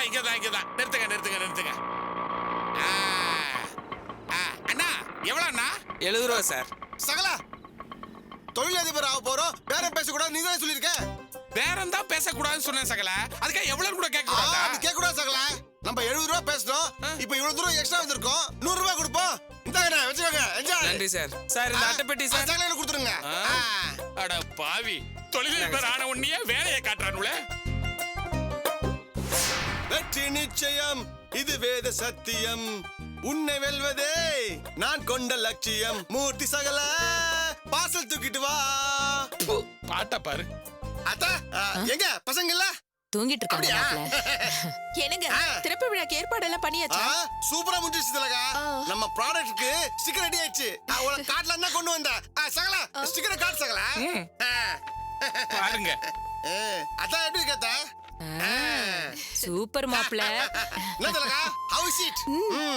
இங்கதான் நிறுத்துங்க. அண்ணா எவ்வளவு அண்ணா? 70 ரூபா சார். சகலா, தொழிலதிபர் ஆக போறோம், பேரம் பேசக்கூடாது நீ தான் சொல்லியிருக்க. பேரம் தான் பேசக்கூடாதுன்னு சொன்னேன் சகல. அதுக்காக எவ்வளவு கூட கேட்க கூடாதா? அது கேட்க கூடாது சகலா. நம்ம 70 ரூபா பேசணும், இப்போ இவ்வளவு தூரம் எக்ஸ்ட்ரா வந்திருக்கோம், 100 ரூபாய் கொடுப்போம். இந்தாங்க வச்சுக்கோங்க, என்ஜாய். நன்றி சார். சார் இந்த அட்டைப்பெட்டி சார். சகலா கொடுத்துருங்க. அட பாவி, தொழிலதிபர் ஆன உடனே வேலையை காட்டுறானுல. வெற்றி நிச்சயம், இது வேத சத்தியம், உன்னை வெல்வதே நான் கொண்ட லட்சியம். மூர்த்தி சகல பார்சல் தூக்கிட்டு வா. பாட்டா பாரு. அத்தா எங்க பசங்க இல்ல? தூங்கிட்டு இருக்காங்க. என்னங்க திறப்பு விழாக்கு ஏற்பாடெல்லாம் பண்ணியாச்சா? சூப்பரா முடிஞ்சிச்சு திலகா. நம்ம ப்ராடக்ட்க்கு ஸ்டிக்கர் ரெடி ஆயிடுச்சு. உனக்கு கார்ட்ல என்ன கொண்டு வந்த சகல ஸ்டிக்கர் கார்டு சகல பாருங்க. அதான் எப்படி கேட்ட? சூப்பர் மாப்ள. என்ன திலகா, ஹவ் இஸ் இட்?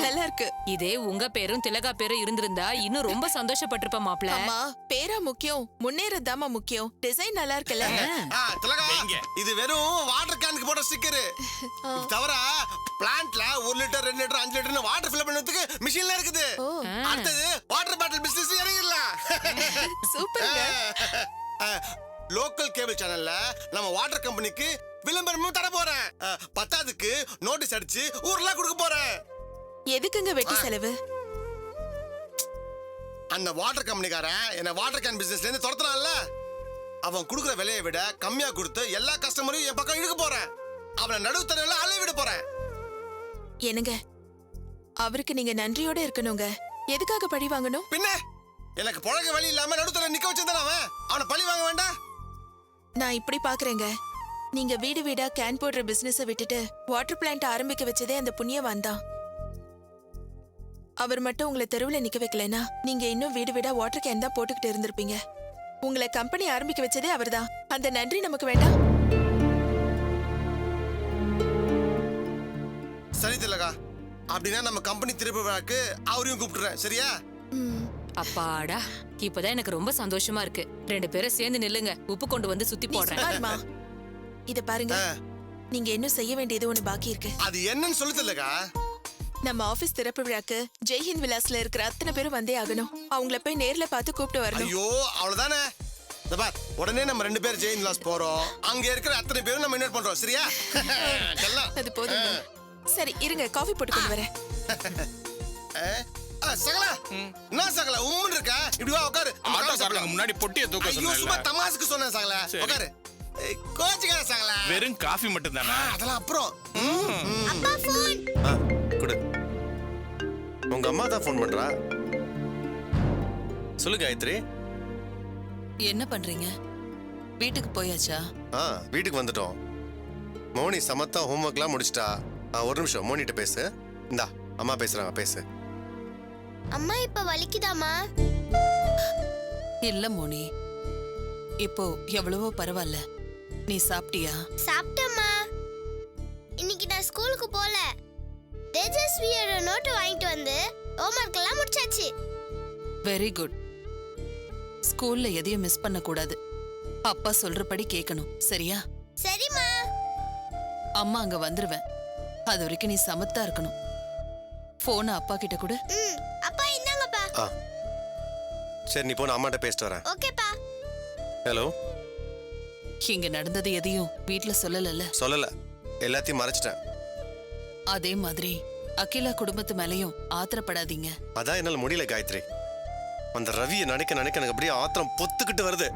நல்லா இருக்கு. இதே உங்க பேரும் திலகா பேரும் இருந்திருந்தா இன்னும் ரொம்ப சந்தோஷப்பட்டிருப்ப மாப்ள. அம்மா பேரா முக்கியம், முன்னேறதாமா முக்கியம். டிசைன் நல்லா இருக்குல்ல? திலகா, இது வெறும் வாட்டர் கேனுக்கு போட்ட ஸ்டிக்கர். தவிர பிளான்ட்ல 1 லிட்டர் 2 லிட்டர் 5 லிட்டர்னு வாட்டர் ஃபில் பண்ணதுக்கு மிஷின்ல இருக்குது. அடுத்தது வாட்டர் பாட்டில் பிசினஸ் இறங்கிடலாம். சூப்பர்ங்க. லோக்கல் கேபிள் சேனல்ல நம்ம வாட்டர் கம்பெனிக்கு விளம்பரமும் தர போறேன். பத்தாவதுக்கு நோட்டீஸ் அடிச்சு ஊர்ல கொடுக்க போறேன். எதுக்குங்க வெட்டி செலவு? அந்த வாட்டர் கம்பெனிக்காரன் என்ன வாட்டர் கேன் பிசினஸ்ல இருந்து துரத்துறான்ல, அவன் கொடுக்குற விலையை விட கம்மியா கொடுத்து எல்லா கஸ்டமரையும் என் பக்கம் இழுக்க போறேன். அவனை நடுவுத்தரையில அலைய விட போறேன். என்னங்க, அவருக்கு நீங்க நன்றியோட இருக்கணுங்க. எதுக்காக பழி வாங்கணும்? பின்ன எனக்கு பழக வழி இல்லாம நடுவுத்தரையில நிக்க வச்சிருந்தான் அவனை பழி வாங்க வேண்டாம். நான் இப்படி பாக்குறேங்க, நீங்க வீடு வீடா கேன் போடுற பிசினஸ விட்டுட்டு வாட்டர் பிளான்ட் ஆரம்பிக்க வச்சதே அந்த புண்ணியவான் தான். அவர் மட்டும் உங்களை தெருவுல நிக்க வைக்கலனா நீங்க இன்னும் வீடு வீடா வாட்டர் கேன் தான் போட்டுக்கிட்டு இருந்திருப்பீங்க. உங்களை கம்பெனி ஆரம்பிக்க வச்சதே அவர்தான். அந்த நன்றி நமக்கு வேண்டாம்? சரி திலகா, அப்படின்னா நம்ம கம்பெனி திருப்பி விழாக்கு அவரையும் கூப்பிட்டுறேன், சரியா? அப்பாடா, இப்பதான் எனக்கு ரொம்ப சந்தோஷமா இருக்கு. 2 பேரும் சேர்ந்து நில்லுங்க, உப்பு கொண்டு வந்து சுத்தி போடுறேன். இத பாருங்க, நீங்க இன்னும் செய்ய வேண்டியது ஒண்ணு பாக்கி இருக்கு. அது என்னன்னு சொல்லு திலகா. நம்ம ஆபீஸ் திறப்பு விழாக்கு ஜெய்ஹிந்த் விலாஸ்ல இருக்கிற அத்தனை பேரும் வந்தே ஆகணும். அவங்கள போய் நேர்ல பார்த்து கூப்பிட்டு வரணும். ஐயோ அவ்வளவுதானே. உடனே நம்ம 2 பேர் ஜெயின் விலாஸ் போறோம். அங்க இருக்கிற அத்தனை பேரும் நம்ம இன்வைட் பண்றோம், சரியா? அது போதும். சரி இருங்க, காஃபி போட்டு கொண்டு வரேன். சகலா, நான் சகலா உம்முன்னு இருக்க. இப்படி வா உட்காரு. ஆட்டோக்காரங்க முன்னாடி பொட்டியை தூக்க சொன்னேன். சும்மா தமாசுக்கு சொன்னேன் சகலா. உட்காரு. கோச்சிக்காத சகலா. வெறும் காஃபி மட்டும் தானா? அதெல்லாம் அப்புறம். அப்பா ஃபோன் குடு. உங்க அம்மா தான் ஃபோன் பண்றா. சொல்லு காயத்ரி. என்ன பண்றீங்க? வீட்டுக்கு போயாச்சா? வீட்டுக்கு வந்துட்டோம். மோனி சமத்தா ஹோம்ஒர்க்லாம் முடிச்சிட்டா. ஒரு நிமிஷம் மோனிட்ட பேசு. இந்தா அம்மா பேசுறாங்க, பேசு. அம்மா இப்ப வலிக்குதாமா? இல்ல மோனி, இப்போ எவ்வளவோ பரவாயில்ல. நீ சாப்பிட்டியா? சாப்பிட்டம்மா. இன்னைக்கு நான் ஸ்கூலுக்கு போல. தேஜஸ்வியோட நோட் வாங்கிட்டு வந்து ஹோம்வொர்க் எல்லாம் முடிச்சாச்சு. Very good. ஸ்கூல்ல எதையும் மிஸ் பண்ண கூடாது. அப்பா சொல்றபடி கேட்கணும், சரியா? சரிம்மா. அம்மா அங்க வந்துருவேன். அது வரைக்கும் நீ சமத்தா இருக்கணும். போன அப்பா கிட்ட கொடு. அப்பா இந்தாங்கப்பா. சரி நீ போன அம்மாட்ட பேசிட்டு வரேன். ஓகேப்பா. ஹலோ. இங்க நடந்தது எதையும் வீட்ல சொல்லல? சொல்லல, எல்லாத்தையும் மறைச்சிட்டேன். அதே மாதிரி அகிலா குடும்பத்து மேலயும் ஆத்திரப்படாதீங்க. அதான் என்னால முடியல காயத்ரி. அந்த ரவியை நினைக்க எனக்கு அப்படியே ஆத்திரம் பொத்துக்கிட்டு வருது.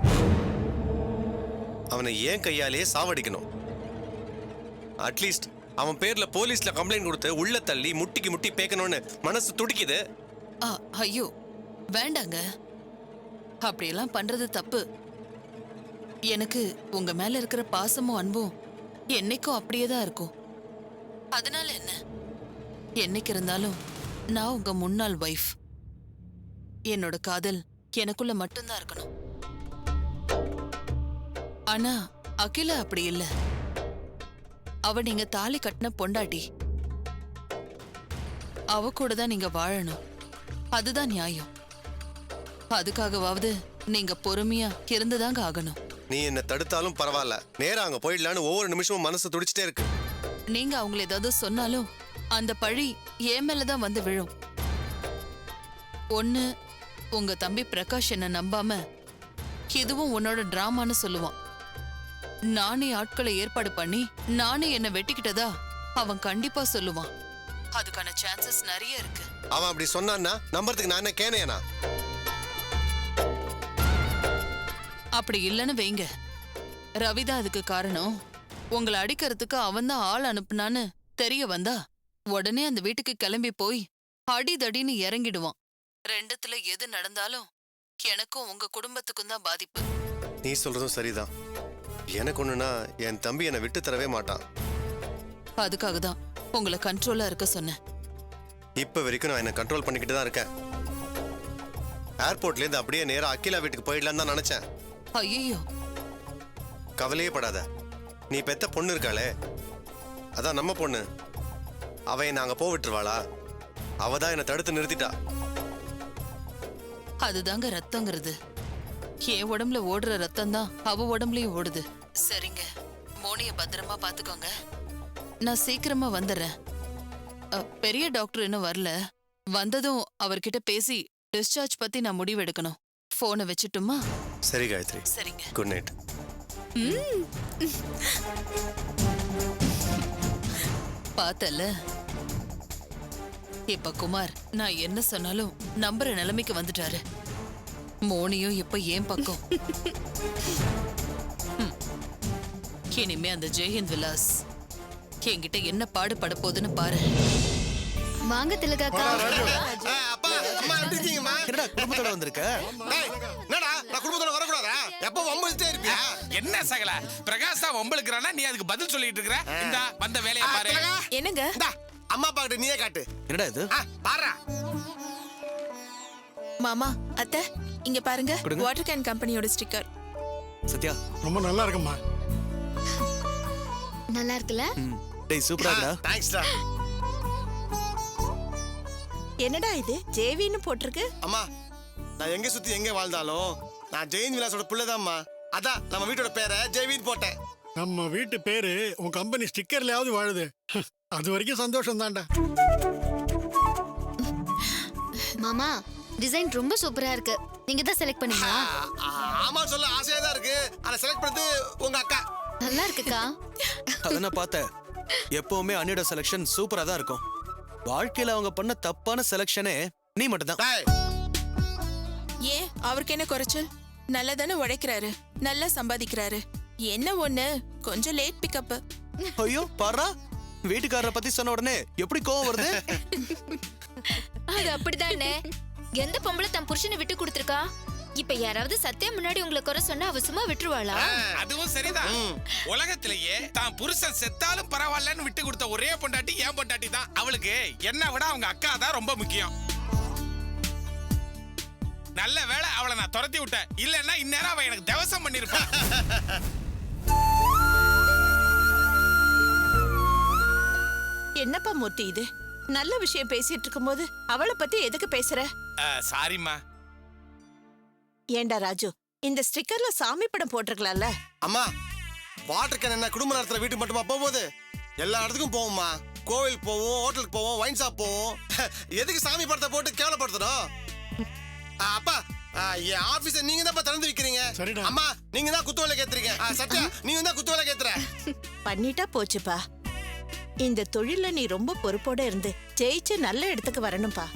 அவனை ஏன் கையாலேயே சாவடிக்கணும். அட்லீஸ்ட் அவன் பேர்ல போலீஸ்ல கம்ப்ளைண்ட் கொடுத்து உள்ள தள்ளி முட்டிக்கு முட்டி பேக்கணும்னு மனசு துடிக்குது. ஐயோ வேண்டாங்க, அப்படியெல்லாம் பண்றது தப்பு. எனக்கு உங்க மேல இருக்கிற பாசமும் அன்பும் என்னைக்கும் அப்படியேதான் இருக்கும். அதனால என்ன, என்னைக்கு இருந்தாலும் நான் உங்க முன்னாள் வைஃப். என்னோட காதல் எனக்குள்ள மட்டும்தான் இருக்கணும். ஆனா அகிலா அப்படி இல்ல. அவ நீங்க தாலி கட்டின பொண்டாட்டி. அவ கூட தான் நீங்க வாழணும். அதுதான் நியாயம். அதுக்காகவாவது நீங்க பொறுமையா இருந்துதாங்க ஆகணும். நீ என்ன தடுத்தாலும் பரவாயில்ல, நேரா அங்க போயிடலான்னு ஒவ்வொரு நிமிஷமும் மனசு துடிச்சிட்டே இருக்கு. நீங்க அவங்கள ஏதாவது சொன்னாலும் அந்த பழி என் மேலதான் வந்து விழும். ஒண்ணு, உங்க தம்பி பிரகாஷ் என்ன நம்பாம இதுவும் உன்னோட டிராமான்னு சொல்லுவான். நானே ஆட்களை ஏற்பாடு பண்ணி நானே என்ன வெட்டிக்கிட்டதா அவன் கண்டிப்பா சொல்லுவான். அதுக்கான சான்சஸ் நிறைய இருக்கு. அவன் அப்படி சொன்னான்னா நம்புறதுக்கு நான் என்ன கேனையனா? அப்படி இல்லைன்னு வைங்க, ரவிதான் அதுக்கு காரணம். உங்களை அடிக்கிறதுக்கு அவன் தான் ஆள் அனுப்புனான்னு தெரிய வந்தா உடனே அந்த வீட்டுக்கு கிளம்பி போய் அடிதடின்னு இறங்கிடுவான். ரெண்டுத்துல எது நடந்தாலும் எனக்கும் உங்க குடும்பத்துக்கும் தான் பாதிப்பு. நீ சொல்றதும் சரிதான். எனக்கு ஒண்ணுனா என் தம்பி என்னை விட்டு தரவே மாட்டான். அதுக்காக தான் உங்களை கண்ட்ரோலா இருக்க சொன்னேன். இப்ப வரைக்கும் நான் என்ன கண்ட்ரோல் பண்ணிக்கிட்டு தான் இருக்கேன். ஏர்போர்ட்ல இருந்து அப்படியே நேரா அகிலா வீட்டுக்கு போயிடலாம் தான் நினைச்சேன். ஐயோ, கவலையே படாத. நீ பெத்த பொண்ணு இருக்காளே, அதான் நம்ம பொண்ணு. அவ என்ன அங்க போவிட்டுருவாளா? அவ தான் என்னை தடுத்து நிறுத்திட்டா. அதுதாங்க ரத்தங்கிறது. என் உடம்புல ஓடுற ரத்தம் தான் அவ உடம்புலயும் ஓடுது. சரிங்க, மோனிய பத்திரமா பாத்துக்கோங்க. நான் சீக்கிரமா வந்துடுறேன். பெரிய டாக்டர் இன்னும் வரல. வந்ததும் அவர்கிட்ட பேசி டிஸ்சார்ஜ் பத்தி நான் முடிவெடுக்கணும். போனை வச்சுட்டுமா? சரி காயத்ரி, சரிங்க. Good night. பார்த்தல, இப்ப குமார் நான் என்ன சொன்னாலும் நம்புற நிலைமைக்கு வந்துட்டாரு. மோனியும் இப்ப ஏன் பக்கம். இனிமே அந்த ஜெயஹிந்த் விலாஸ் என்கிட்ட என்ன பாடுபட போகுதுன்னு பாரு. வாங்க திலகாக்கா. அப்பா அம்மா எப்படி இருக்கீங்கம்மா? என்னடா குடும்பத்தோட வந்திருக்க? டேய், என்னடா நான் குடும்பத்தோட வரக்கூடாதா? எப்போ வம்பிட்டே இருப்பியா? என்ன சகல பிரகாஷ் தான் வம்பளுக்குறானா, நீ அதுக்கு பதில் சொல்லிட்டு இருக்கிற? இந்த வந்த வேலையை பாரு. திலகா, என்னங்க? இந்தா, அம்மா அப்பா கிட்ட நீயே காட்டு. என்னடா இது? பாரு. மாமா, அத்தை, இங்க பாருங்க. கொடுங்க. வாட்டர் கேன் கம்பெனியோட ஸ்டிக்கர். சத்யா, ரொம்ப நல்லா இருக்கும்மா. நல்லா இருக்குல்ல? டேய் சூப்பரா இருக்கடா. தேங்க்ஸ்டா. என்னடா இது ஜேவின்னு போட்டிருக்கு? அம்மா, நான் எங்க சுத்தி எங்க வாழ்ந்தாலும் நான் ஜெயின் விலாஸோட புள்ளதாம்மா. அதான் நம்ம வீட்டோட பேரை ஜெயவீன் போட்டேன். நம்ம வீட்டு பேரு உன் கம்பெனி ஸ்டிக்கர்லயாவது வாழுது. அது வரைக்கும் சந்தோஷம் தான்டா. மாமா, டிசைன் ரொம்ப சூப்பரா இருக்கு. நீங்க தான் செலக்ட் பண்ணீங்களா? ஆமா, சொல்ல ஆசையா தான் இருக்கு. ஆனா செலக்ட் பண்ணது உங்க அக்கா. நல்லா இருக்குக்கா. அத நான் பார்த்தேன். எப்பவுமே அண்ணியோட செலக்ஷன் சூப்பரா தான் இருக்கும். வாழ்க்கையில அவங்க பண்ண தப்பான செலக்ஷனே நீ மட்டும் தான். டேய், ஏன் அவருக்கு என்ன குறைச்சல்? நல்லா தானே உழைக்கிறாரு, நல்லா சம்பாதிக்கிறாரு. என்ன ஒண்ணு கொஞ்சம் லேட் பிக்கப். ஐயோ பாரா, வீட்டுக்காரரை பத்தி சொன்ன உடனே எப்படி கோவம் வருது? அது அப்படிதானே. எந்த பொம்பளை தன் புருஷனை விட்டு கொடுத்திருக்கா? இப்ப யாராவது சத்தியம் முன்னாடி உங்களை குறை சொன்னா அவ சும்மா விட்டுருவாளா? அதுவும் சரிதான். உலகத்திலேயே தான் புருஷன் செத்தாலும் பரவாயில்லன்னு விட்டு கொடுத்த ஒரே பொண்டாட்டி ஏன் பொண்டாட்டி தான். அவளுக்கு என்ன விட அவங்க அக்கா தான் ரொம்ப முக்கியம். நல்ல வேளை அவளை நான் துரத்தி விட்டேன். இல்லன்னா இந்நேரம் அவ எனக்கு தவசம் பண்ணிருப்பான். என்னப்பா மூர்த்தி இது? நல்ல விஷயம் பேசிட்டு இருக்கும்போது அவளை பத்தி எதுக்கு பேசுற? சாரிம்மா. ஏண்டா ராஜு, இந்த ஸ்டிக்கர்ல சாமி படம் போட்டிருக்கலாம்ல? அம்மா, வாட்டர் கேன் என்ன குடும்ப நேரத்துல வீட்டுக்கு மட்டுமா போகும்போது? எல்லா இடத்துக்கும் போவோம்மா. கோவில் போவோம், ஹோட்டலுக்கு போவோம், வைன் ஷாப் போவோம். எதுக்கு சாமி படத்தை போட்டு கேவலப்படுத்தணும்? அப்பா, என் ஆபீஸ நீங்க தான் திறந்து வைக்கிறீங்க. சரிடா. அம்மா, நீங்க தான் குத்துவலை கேத்துறீங்க. சத்யா, நீங்க தான் குத்துவலை கேத்துற. பண்ணிட்டா போச்சுப்பா. இந்த தொழில நீ ரொம்ப பொறுப்போட இருந்து ஜெயிச்சு நல்ல இடத்துக்கு வரணும்பா.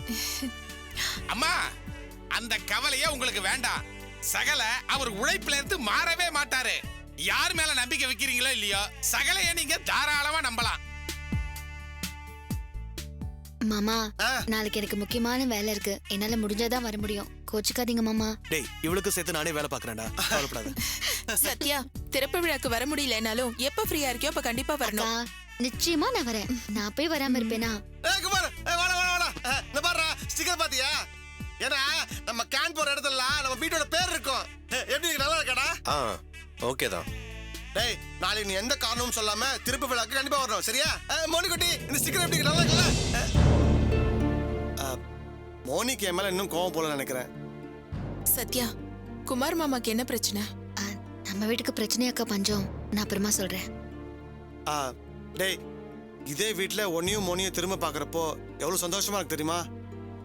அம்மா, அந்த கவலையே உங்களுக்கு வேண்டாம். சகல அவர் உழைப்புல இருந்து மாறவே மாட்டாரு. யார் மேல நம்பிக்கை வைக்கிறீங்களோ இல்லையோ, சகலைய நீங்க தாராளமா நம்பலாம். மாமா, நாளைக்கு எனக்கு முக்கியமான வேலை இருக்கு. என்னால முடிஞ்சாதான் வர முடியும். கோச்சுக்காதீங்க மாமா. டேய், இவளுக்கு சேர்த்து நானே வேலை பாக்குறேன்டா. கவலைப்படாத. சத்யா, திறப்பு விழாக்கு வர முடியலனாலும் எப்ப ஃப்ரீயா இருக்கியோ அப்ப கண்டிப்பா வரணும். நிச்சயமா நான் வரேன். நான் போய் வராம இருப்பேனா? குமார், வாடா வாடா வாடா. இந்த பாரு, ஸ்டிக்கர் பாத்தியா? ஏன்னா நம்ம கேன் போற இடத்துல நம்ம வீட்டோட பேர் இருக்கும். எப்படி இருக்கு? நல்லா இருக்காடா? ஓகே தான். டேய், நாளைக்கு நீ எந்த காரணமும் சொல்லாம திருப்பு விழாக்கு கண்டிப்பா வரணும். சரியா? மோனிகுட்டி, இந்த ஸ்டிக்கர் எப்படி இருக்கு? நல்லா இருக்குல்ல? மோனிக்கு என் மேல இன்னும் கோவம் போல நினைக்கிறேன். சத்யா, குமார் மாமாக்கு என்ன பிரச்சனை? நம்ம வீட்டுக்கு பிரச்சனையாக்கா பஞ்சம். நான் அப்புறமா சொல்றேன். டேய், இதே வீட்டுல ஒன்னையும் மோனியும் திரும்ப பாக்குறப்போ எவ்வளவு சந்தோஷமா இருக்கு தெரியுமா?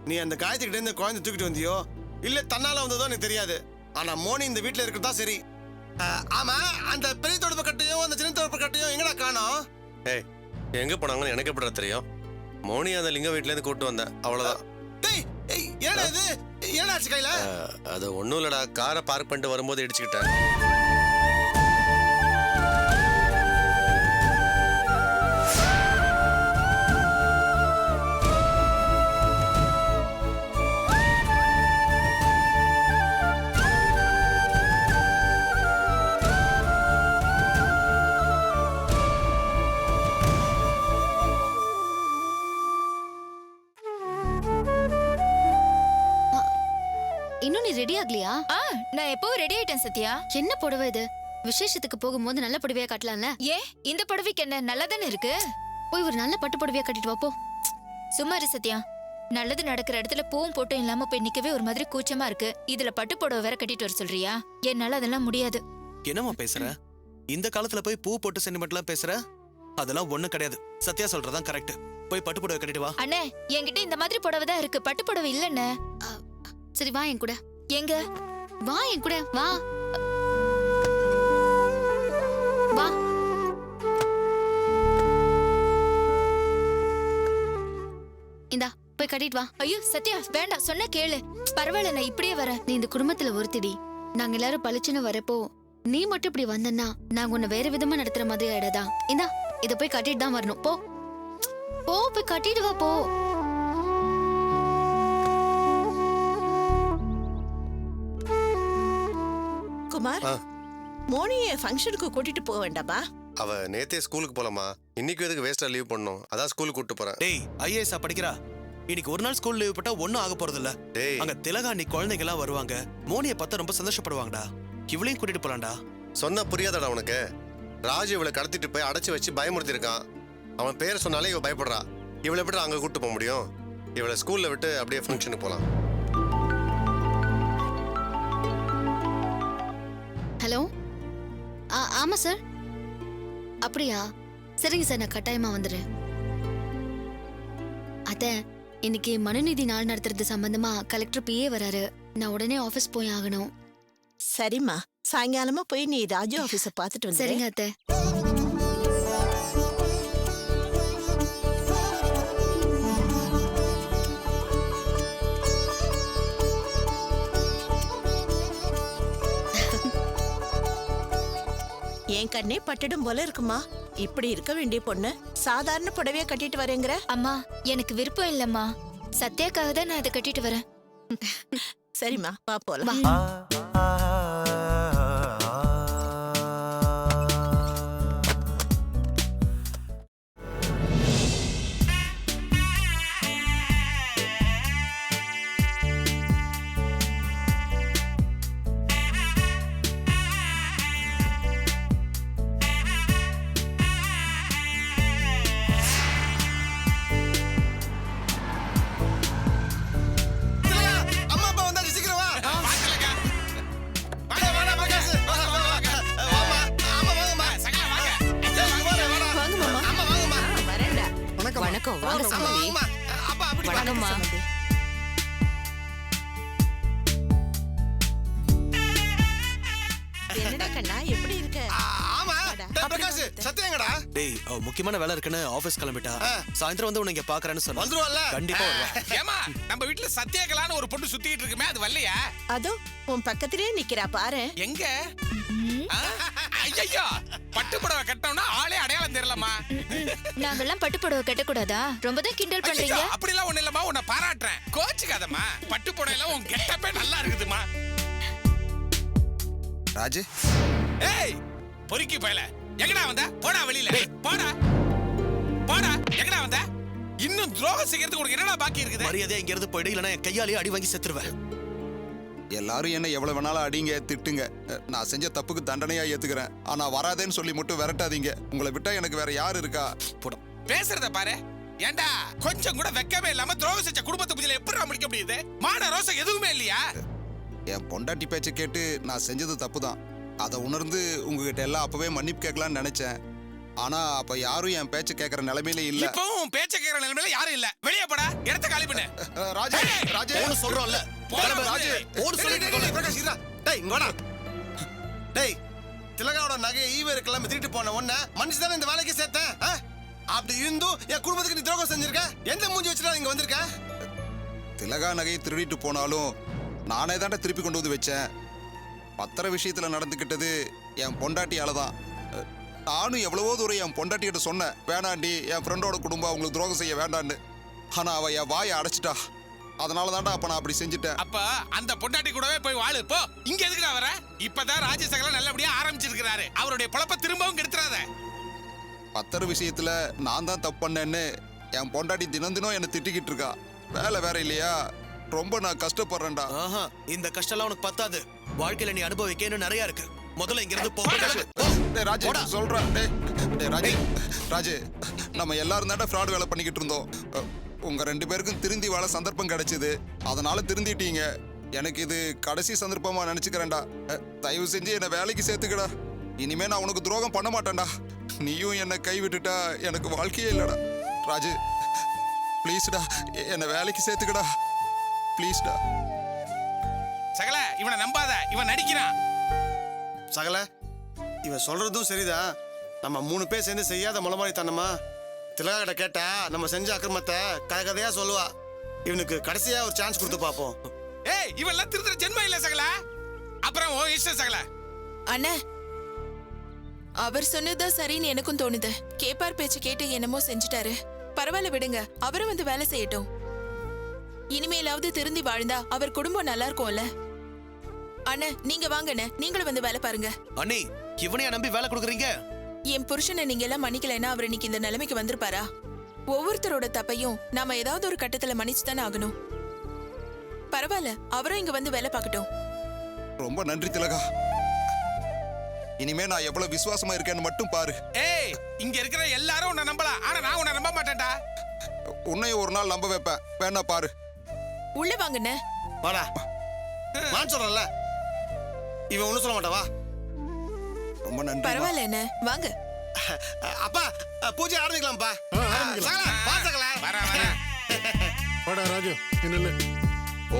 நீ அந்த காயத்ரி கிட்ட இருந்து குழந்தை தூக்கிட்டு வந்தியோ இல்ல தன்னால வந்ததோ எனக்கு தெரியாது. ஆனா மோனி இந்த வீட்டுல இருக்கிறதா சரி. ஆமா, அந்த பெரிய தொடர்பு கட்டையும் அந்த சின்ன தொடர்பு கட்டையும் எங்கடா காணோம்? ஏய், எங்க போனாங்கன்னு எனக்கு எப்படி தெரியும்? மோனி அந்த லிங்க வீட்ல இருந்து கூட்டு வந்தேன், அவ்வளவுதான். டேய், என்னடா இது? என்னடா ஆச்சு கையில? அது ஒண்ணும் இல்லடா, காரை பார்க் பண்ணிட்டு வரும்போது இடிச்சுக்கிட்டேன். இன்னும் நீ ரெடி ஆகலையா? நான் எப்பவும் ரெடி ஆயிட்டேன் சத்யா. என்ன புடவை இது? விசேஷத்துக்கு போகும்போது நல்ல புடவையா கட்டலாம்ல? ஏன் இந்த புடவைக்கு என்ன நல்லா தானே இருக்கு? போய் ஒரு நல்ல பட்டு புடவையா கட்டிட்டு வா போ. சும்மா இரு சத்யா. நல்லது நடக்கிற இடத்துல பூவும் போட்டும் இல்லாம போய் நிக்கவே ஒரு மாதிரி கூச்சமா இருக்கு. இதுல பட்டு புடவை வேற கட்டிட்டு வர சொல்றியா? என்னால அதெல்லாம் முடியாது. என்னம்மா பேசுற? இந்த காலத்துல போய் பூ போட்டு சென்டிமெண்ட்லாம் பேசுற? அதெல்லாம் ஒண்ணும் கிடையாது. சத்யா சொல்றதான் கரெக்ட். போய் பட்டு புடவை கட்டிட்டு வா. அண்ணே, என்கிட்ட இந்த மாதிரி புடவை தான் இருக்கு, பட்டு புடவை இல்லண்ணே. சரி வா என் கூட. எங்க? வா என் கூட வா. வா. இந்தா போய் கட்டிட்டு வா. ஐயோ சத்யா வேண்டாம், சொன்ன கேளு. பரவாயில்ல, நான் இப்படியே வரேன். நீ இந்த குடும்பத்துல ஒருத்திடி. நாங்க எல்லாரும் பளிச்சுன்னு வரப்போ நீ மட்டும் இப்படி வந்தன்னா நாங்க உன்னை வேற விதமா நடத்துற மாதிரி ஆயிடாதா? இந்தா இத போய் கட்டிட்டு தான் வரணும். போ போ, போய் கட்டிட்டு வா போ. குமார், மோனிய ஃபங்க்ஷனுக்கு கூட்டிட்டு போக வேண்டாமா? அவ நேத்தே ஸ்கூலுக்கு போலாமா? இன்னைக்கு எதுக்கு வேஸ்டா லீவ் பண்ணணும்? அதான் ஸ்கூலுக்கு கூட்டு போறேன். டேய், ஐஏஎஸ் படிக்கிறா. இன்னைக்கு ஒரு நாள் ஸ்கூல் லீவ் போட்டா ஒண்ணும் ஆக போறது இல்ல. டேய், அங்க திலகாணி குழந்தைங்க எல்லாம் வருவாங்க. மோனியை பார்த்தா ரொம்ப சந்தோஷப்படுவாங்கடா. இவளையும் கூட்டிட்டு போலாம்டா. சொன்னா புரியாதடா உனக்கு? ராஜு இவளை கடத்திட்டு போய் அடைச்சு வச்சு பயமுறுத்தி இருக்கான். அவன் பேரை சொன்னாலே இவ பயப்படுறா. இவளை எப்படி அங்க கூட்டு போக முடியும்? இவளை ஸ்கூல்ல விட்டு அப்படியே ஃபங்க்ஷனுக்கு போலாம். ஹலோ, ஆமா சார். அப்படியா? சரிங்க சார், நான் கட்டாயமா வந்துடுறேன். அத்த, இன்னைக்கு மனுநீதி நாள் நடத்துறது சம்பந்தமா கலெக்டர் பிஏ வராரு. நான் உடனே ஆபீஸ் போய் ஆகணும். சரிம்மா, சாயங்காலமா போய் நீ ராஜு ஆபீஸ பாத்துட்டு வந்து. சரிங்க அத்தை. என் கண்ணே பட்டுடும் போல இருக்குமா. இப்படி இருக்க வேண்டிய பொண்ணு சாதாரண புடவைய கட்டிட்டு வரேங்கிற? அம்மா, எனக்கு விருப்பம் இல்லம்மா. சத்யாக்காக தான் நான் இதை கட்டிட்டு வரேன். சரிம்மா, வா போலாம். வணக்கம். வாங்க சம்பந்தி. வணக்கம்மா. என்னடா கண்ணா, எப்படி இருக்க? ஆமா, பிரகாஷ் சத்யாங்கடா. டேய், முக்கியமான வேலை இருக்குன்னு ஆபீஸ் கிளம்பிட்டா. சாயந்தரம் வந்து உன்னை இங்க பாக்குறேன்னு சொன்னா. வந்துருவல்ல? கண்டிப்பா வருவா. ஏமா, நம்ம வீட்டுல சத்யாகலான்னு ஒரு பொண்ணு சுத்திட்டு இருக்குமே, அது வரலையா? அதோ உன் பக்கத்திலே நிக்கிறா பாரு. எங்க? ஐயோ, பட்டு புடவை கட்டணும்னா ஆளே அடையாளம் தெரியலமா. நாங்கெல்லாம் பட்டு புடவை கட்டக்கூடாதா? ரொம்ப தான் கிண்டல் பண்றீங்க. அப்படிலாம் ஒண்ணு இல்லம்மா, உன்னை பாராட்டுறேன். கோச்சுக்காதம்மா. பட்டு புடவைல உன் கெட்டப்பே நல்லா இருக்குதுமா. ராஜு, ஏய் பொறுக்கி பயல, எங்கடா வந்த? போடா வெளியில, போடா போடா. எங்கடா வந்த? இன்னும் துரோகம் செய்யறதுக்கு உனக்கு என்னடா பாக்கி இருக்குது? மரியாதையா இங்க இருந்து போயிடு, இல்லைன்னா என் கையாலேயே அடி வாங்கி செத்துருவேன். எல்லாரும் என்ன எவ்வளவு வேணாலும் அடிங்க, திட்டுங்க. நான் செஞ்ச தப்புக்கு தண்டனையா ஏத்துக்கிறேன். ஆனா வராதேன்னு சொல்லி மட்டும் விரட்டாதீங்க. உங்களை விட்டா எனக்கு வேற யாரு இருக்கா? போடும். பேசுறத பாரு. ஏண்டா கொஞ்சம் கூட வெக்கமே இல்லாம துரோகம் செஞ்ச குடும்பத்தை பத்தியில எப்படி முடிக்க முடியுது? மான ரோசம் எதுவுமே இல்லையா? என் பொண்டாட்டி பேச்சை கேட்டு நான் செஞ்சது தப்பு தான். அதை உணர்ந்து உங்ககிட்ட எல்லாம் அப்பவே மன்னிப்பு கேட்கலான்னு நினைச்சேன். ஆனா அப்ப யாரும் என் பேச்ச கேட்கற நிலைமையில இல்ல. இப்பவும் பேச்ச கேக்குற நிலைமையில யாரும் இல்ல. வெளியே போடா, இடத்த காலி பண்ணு. ராஜே, ராஜே ஓடு சொல்றோம்ல. ராஜே, ஓடு சொல்லிட்டு பிரகாஷ் இருடா. டேய் இங்க வாடா. டேய் திலகாவோட நகையை ஈவேர் கிளம்பி திருட்டு போன உடனே மனுஷன் தானே இந்த வேலைக்கு சேர்த்தேன். அப்படி இருந்தும் என் குடும்பத்துக்கு நீ துரோகம் செஞ்சிருக்க. எந்த மூஞ்சி வச்சுடா இங்க வந்திருக்க? திலகா நகையை திருடிட்டு போனாலும் நானே தாண்டா திருப்பி கொண்டு வந்து வச்சேன். பத்திர விஷயத்துல நடந்துக்கிட்டது என் பொண்டாட்டியால தான். நானும் எவ்வளவோ தூரம் என் பொண்டாட்டிகிட்ட சொன்னேன், வேணாண்டி என் ஃப்ரெண்டோட குடும்பம் அவங்களுக்கு துரோகம் செய்ய வேண்டான்னு. ஆனா அவ என் வாயை அடைச்சிட்டா. அதனால தாண்டா அப்ப நான் அப்படி செஞ்சுட்டேன். அப்ப அந்த பொண்டாட்டி கூடவே போய் வாழு போ. இங்க எதுக்குடா வர? இப்பதான் ராஜசகல நல்லபடியா ஆரம்பிச்சிருக்கிறாரு. அவருடைய பொழப்ப திரும்பவும் கெடுத்துறாத. பத்திர விஷயத்துல நான் தான் தப்பு பண்ணேன்னு என் பொண்டாட்டி தினம் தினம் என்னை திட்டிக்கிட்டு இருக்கா. வேலை வேற இல்லையா, ரொம்ப நான் கஷ்டப்படுறேன்டா. ஆஹா, இந்த கஷ்டம்லாம் உனக்கு பத்தாது. வாழ்க்கையில நீ அனுபவிக்க இன்னும் நிறைய இருக்கு. முதல்ல இங்க இருந்து போ. டேய் ராஜே, சொல்றேன். டேய் ராஜே, ராஜே, நம்ம எல்லாரும் தாண்டா ஃப்ராட் வேலை பண்ணிக்கிட்டு இருந்தோம். உங்க 2 பேருக்கும் திருந்தி வாழ சந்தர்ப்பம் கிடைச்சது. அதனால திருந்திட்டீங்க. எனக்கு இது கடைசி சந்தர்ப்பமா நினைச்சுக்கிறேன்டா. தயவு செஞ்சு என்னை வேலைக்கு சேர்த்துக்கடா. இனிமே நான் உனக்கு துரோகம் பண்ண மாட்டேன்டா. நீயும் என்னை கை விட்டுட்டா எனக்கு வாழ்க்கையே இல்லடா. ராஜு ப்ளீஸ்டா, என்னை வேலைக்கு சேர்த்துக்கடா. ப்ளீஸ்டா. சகல, இவனை நம்பாத. இவன் நடிக்கிறான். சகல, இவன் சொல்றதும் சரிதான். நம்ம 3 பேர் சேர்ந்து செய்யாத முளமாரித்தனமா திலகா கிட்ட கேட்டா நம்ம செஞ்ச அக்கிரமத்தை கதையா சொல்லுவா. இவனுக்கு கடைசியா ஒரு சான்ஸ் கொடுத்து பாப்போம். ஏய், இவெல்லாம் திருத்துற ஜென்மம் இல்ல சகல. அப்புறம் ஓ இஷ்டம் சகல. அண்ணே, அவர் சொன்னதுதான் சரின்னு எனக்கும் தோணுது. கேப்பார் பேச்சு கேட்டு என்னமோ செஞ்சுட்டாரு. பரவாயில்ல விடுங்க, அவரும் வந்து வேலை செய்யட்டும். இனிமேலாவது திருந்தி வாழ்ந்தா அவர் குடும்பம் நல்லா இருக்கும்ல. அண்ணே, நீங்க வாங்கண்ணே, நீங்களும் வந்து வேலை பாருங்க. அண்ணி, இவனையா நம்பி வேலை கொடுக்குறீங்க? என் புருஷனை நீங்க எல்லாம் மன்னிக்கலைன்னா அவர் இன்னைக்கு இந்த நிலைமைக்கு வந்திருப்பாரா? ஒவ்வொருத்தரோட தப்பையும் நாம ஏதாவது ஒரு கட்டத்துல மன்னிச்சு தானே ஆகணும். பரவாயில்ல, அவரும் இங்க வந்து வேலை பார்க்கட்டும். ரொம்ப நன்றி திலகா. இனிமே நான் எவ்வளவு விசுவாசமா இருக்கேன்னு மட்டும் பாரு. ஏய், இங்க இருக்கிற எல்லாரும் உன்னை நம்பலாம். ஆனா நான் உன்னை நம்ப மாட்டேன்டா. உன்னையும் ஒரு நாள் நம்ப வைப்பேன். வேணா பாரு. உள்ள வாங்கண்ணே. வாடா. நான் சொல்றேன்ல, இவன் ஒண்ணும் சொல்ல மாட்டா. வா. ரொம்ப நன்றி. பரவாயில்ல என்ன, வாங்க. அப்பா, பூஜை ஆரம்பிக்கலாம்ப்பா. சகல, வா சகல. வர வர. வாடா ராஜு, என்ன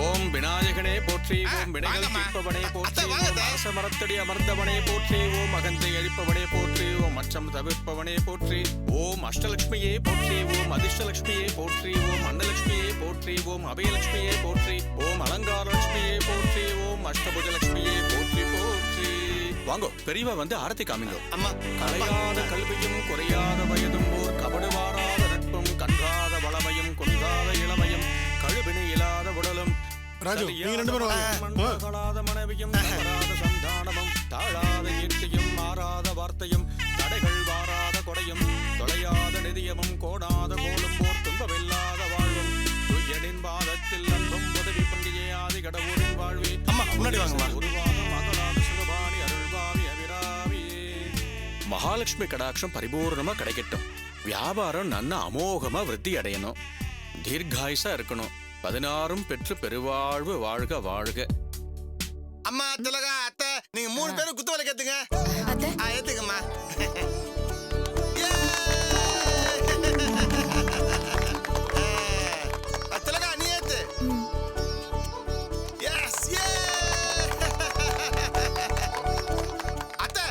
ஓம் விநாயகனே போற்றி, ஓம் வினைகள் தீர்ப்பவனே போற்றி, ஓம் அரச மரத்தடி அமர்ந்தவனே போற்றி, ஓம் அகந்தை அழிப்பவனே போற்றி, ஓம் அச்சம் தவிர்ப்பவனே போற்றி, ஓம் அஷ்டலட்சுமியே போற்றி, ஓம் அதிர்ஷ்டலட்சுமியே போற்றி, ஓம் அன்னலட்சுமியே போற்றி, ஓம் அபயலட்சுமியே போற்றி, ஓம் அலங்காரலட்சுமியே போற்றி, ஓம் அஷ்டபுஜலட்சுமியே போற்றி போற்றி. வாங்கோ பெரியவா வந்து ஆரத்தி காமிங்கோ. அம்மா, கலையாத கல்வியும் குறையாத வயதும் ஓர் கபடுவாராத நட்பும் கன்றாத வளமையும் குன்றாத இளமையும் கழுவினை இல்லாத உடலும் ராஜு, நீங்க 2 பேரும் வாங்க. மகளாத மனைவியும் தவறாத சந்தானமும் தாழாத ஈர்த்தியும் மாறாத வார்த்தையும் தடைகள் வாராத கொடையும் தொலையாத நிதியமும் கோடாத கோலும் ஓர் துன்பமில்லாத வாழ்வும் துய்யனின் பாதத்தில் அன்பும் உதவி பங்கியே ஆதி கடவுளின் வாழ்வே. அம்மா முன்னாடி வாங்கம்மா. உருவாக மகளாத சுகபாணி அருள்பாவி அபிராமி. மகாலட்சுமி கடாட்சம் பரிபூர்ணமா கிடைக்கட்டும். வியாபாரம் நன்னா அமோகமா விருத்தி அடையணும். தீர்காயுசா இருக்கணும். 16 பெற்று பெருவாழ்வு வாழ்க வாழ்க. அம்மா, திலகா, அத்தை, நீங்க 3 பேரும் குத்து வேலை கேத்துங்க. ஏத்துக்கம்மா. திலகா, நீ ஏத்து. அத்தை,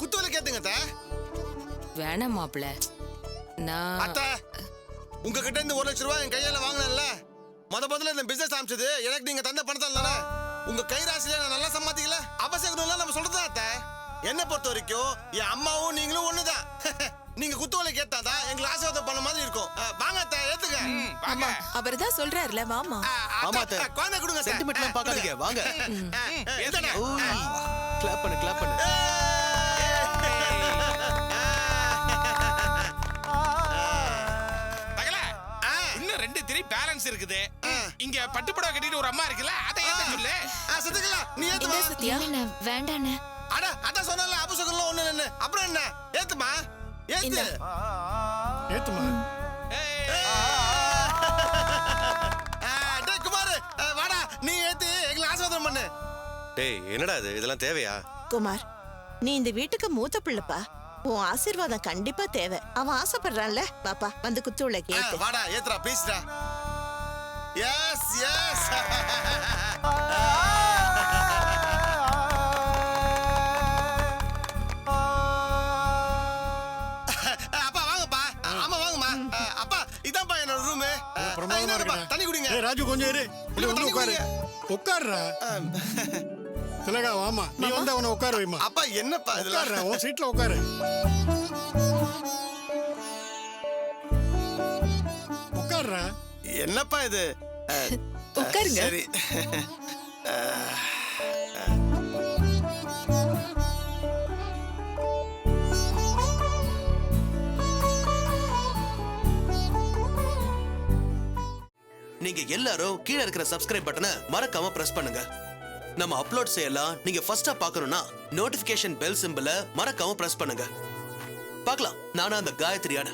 குத்து வேலை கேத்துங்க அத்தை. வேணாம் மாப்பிள. நான் அத்தை, உங்ககிட்ட இருந்து 1 லட்சம் ரூபாய் என் கையால வாங்கினேன்ல, முதல்ல இந்த பிசினஸ் ஆரம்பிச்சது எனக்கு நீங்க தந்த பணத்தால தானே. உங்க கை ராசியில நான் நல்லா சம்பாதிக்கல. அவசரம் நம்ம சொல்றதா அத்தை. என்ன பொறுத்த வரைக்கும் என் அம்மாவும் நீங்களும் ஒண்ணுதான். நீங்க குத்துவலை கேட்டாதான் எங்களுக்கு ஆசீர்வாதம் பண்ண மாதிரி இருக்கும். வாங்க அத்தை, ஏத்துங்க. ஆமா, அவர்தான் சொல்றாருல, வாமா. ஆமா அத்தை, குழந்தை கொடுங்க அத்தை. சென்டிமெண்ட்லாம் பார்க்காதீங்க, வாங்க. ஏத்துங்க. கிளாப் பண்ணு, கிளாப் பண்ணு. இன்னும் 2 3 பேலன்ஸ் இருக்குது. இங்க பட்டுப்புடவை கட்டிட்டு ஒரு அம்மா இருக்குல்ல, அதை ஏத்த சொல்லு. சத்யகலா, நீ ஏத்துமா. இல்லண்ணே, வேண்டாண்ணே. அட, அதான் சொன்னல, அபசகம்லாம் ஒண்ணு என்ன. அப்புறம் என்ன? ஏத்துமா. ஏத்து. ஏத்துமா. டேய் குமார், வாடா, நீ ஏத்து எங்களை ஆசீர்வாதம் பண்ணு. டேய் என்னடா இது, இதெல்லாம் தேவையா? குமார், நீ இந்த வீட்டுக்கு மூத்த பிள்ளைப்பா. உன் ஆசீர்வாதம் கண்டிப்பா தேவை. அவன் ஆசைப்படுறான்ல, பாப்பா வந்து குத்துள்ள கேட்டு. வாடா ஏத்துறா ப்ளீஸ்டா. எஸ் எஸ் அப்பா வாங்கப்பா. ஆமா வாங்கம்மா. அப்பா இதான்ப்பா என்னோட ரூமு. பிரமாதமா இருக்குடா. தண்ணி குடிங்க. ஏய் ராஜு கொஞ்சம் இரு. இல்ல, வந்து தண்ணி உட்காரு. குடிங்க. உட்காருடா. திலகா வாமா. நீ வந்து அவனை உட்கார வைமா. அப்பா என்னப்பா இதெல்லாம்? உட்காருடா. உன் சீட்ல உட்காரு. உட்காருடா. என்னப்பா இது? உட்காருங்க. சரி. நீங்க எல்லாரும் கீழே இருக்கிற சப்ஸ்கிரைப் பட்டனை மறக்காம பிரஸ் பண்ணுங்க. நம்ம அப்லோட் செய்யலாம் நீங்க ஃபர்ஸ்டா பார்க்கணும்னா நோட்டிபிகேஷன் பெல் சிம்பலை மறக்காம பிரஸ் பண்ணுங்க. பார்க்கலாம் நானா அந்த காயத்ரியான